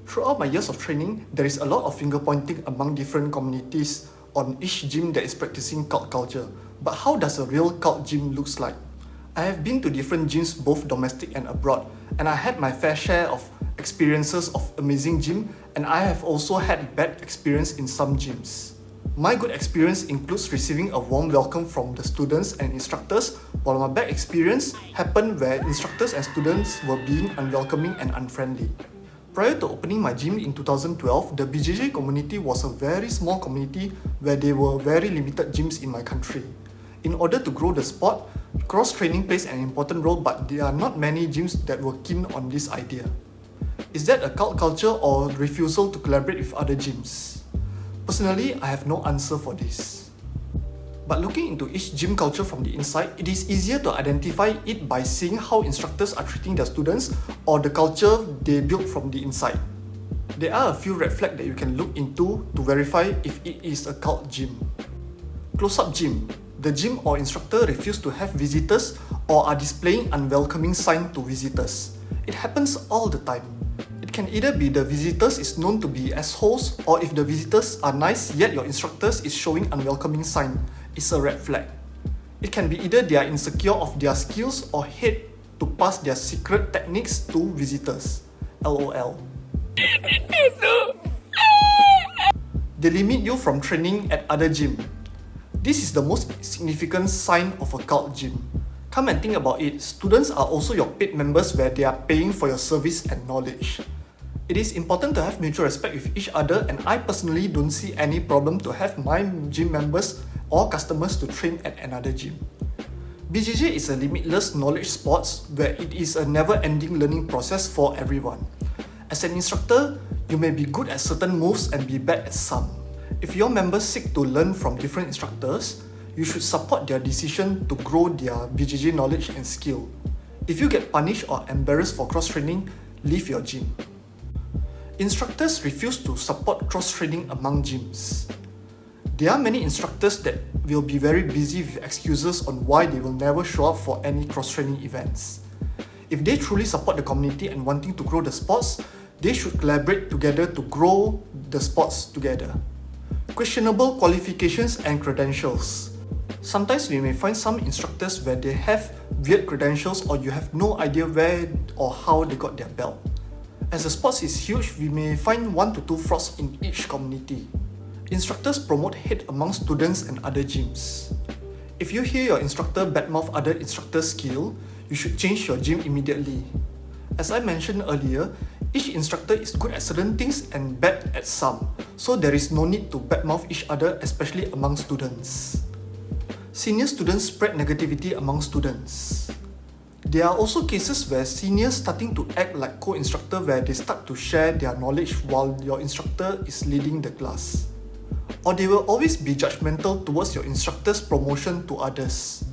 Throughout my years of training, there is a lot of finger pointing among different communities on each gym that is practicing cult culture. But how does a real cult gym looks like? I have been to different gyms both domestic and abroad, and I had my fair share of experiences of amazing gym, and I have also had bad experience in some gyms. My good experience includes receiving a warm welcome from the students and instructors, while my bad experience happened where instructors and students were being unwelcoming and unfriendly. Prior to opening my gym in 2012, the BJJ community was a very small community where there were very limited gyms in my country. In order to grow the sport, cross-training plays an important role, but there are not many gyms that were keen on this idea. Is that a cult culture or refusal to collaborate with other gyms? Personally, I have no answer for this. But looking into each gym culture from the inside, it is easier to identify it by seeing how instructors are treating their students or the culture they built from the inside. There are a few red flags that you can look into to verify if it is a cult gym. Close-up gym. The gym or instructor refuse to have visitors or are displaying unwelcoming sign to visitors. It happens all the time. It can either be the visitors is known to be assholes, or if the visitors are nice yet your instructors is showing unwelcoming sign, it's a red flag. It can be either they are insecure of their skills or hate to pass their secret techniques to visitors. LOL. They limit you from training at other gym. This is the most significant sign of a cult gym. Come and think about it, students are also your paid members where they are paying for your service and knowledge. It is important to have mutual respect with each other, and I personally don't see any problem to have my gym members or customers to train at another gym. BJJ is a limitless knowledge sport where it is a never-ending learning process for everyone. As an instructor, you may be good at certain moves and be bad at some. If your members seek to learn from different instructors, you should support their decision to grow their BJJ knowledge and skill. If you get punished or embarrassed for cross-training, leave your gym. Instructors refuse to support cross-training among gyms. There are many instructors that will be very busy with excuses on why they will never show up for any cross-training events. If they truly support the community and wanting to grow the sports, they should collaborate together to grow the sports together. Questionable qualifications and credentials. Sometimes we may find some instructors where they have weird credentials or you have no idea where or how they got their belt. As the sport is huge, we may find 1 to 2 frauds in each community. Instructors promote hate among students and other gyms. If you hear your instructor badmouth other instructors' skill, you should change your gym immediately. As I mentioned earlier, each instructor is good at certain things and bad at some, so there is no need to badmouth each other, especially among students. Senior students spread negativity among students. There are also cases where seniors starting to act like co-instructor where they start to share their knowledge while your instructor is leading the class. Or they will always be judgmental towards your instructor's promotion to others.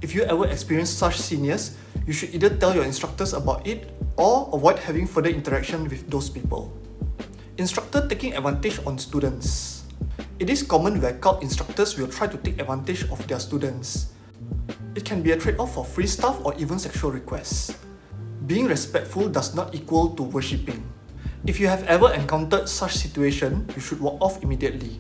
If you ever experience such seniors, you should either tell your instructors about it or avoid having further interaction with those people. Instructor taking advantage on students. It is common where cult instructors will try to take advantage of their students. It can be a trade-off for free stuff or even sexual requests. Being respectful does not equal to worshipping. If you have ever encountered such situation, you should walk off immediately.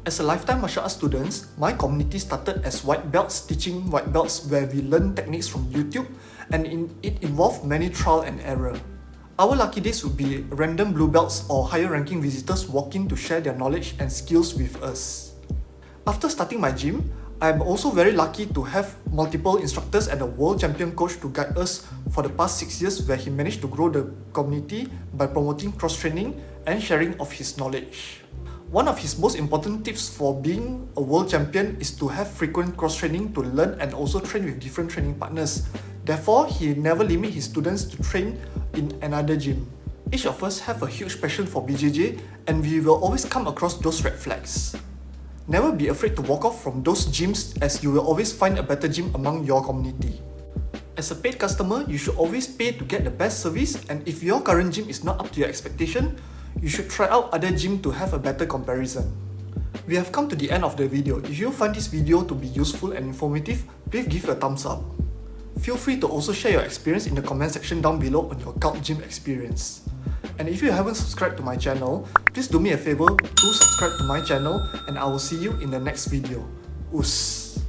As a lifetime martial arts student, my community started as white belts teaching white belts where we learn techniques from YouTube, and it involved many trial and error. Our lucky days would be random blue belts or higher ranking visitors walking to share their knowledge and skills with us. After starting my gym, I am also very lucky to have multiple instructors and a world champion coach to guide us for the past 6 years where he managed to grow the community by promoting cross-training and sharing of his knowledge. One of his most important tips for being a world champion is to have frequent cross-training to learn and also train with different training partners. Therefore, he never limits his students to train in another gym. Each of us have a huge passion for BJJ and we will always come across those red flags. Never be afraid to walk off from those gyms as you will always find a better gym among your community. As a paid customer, you should always pay to get the best service, and if your current gym is not up to your expectation, you should try out other gym to have a better comparison. We have come to the end of the video. If you find this video to be useful and informative, please give a thumbs up. Feel free to also share your experience in the comment section down below on your cult gym experience. And if you haven't subscribed to my channel, please do me a favor to subscribe to my channel, and I will see you in the next video. Oos!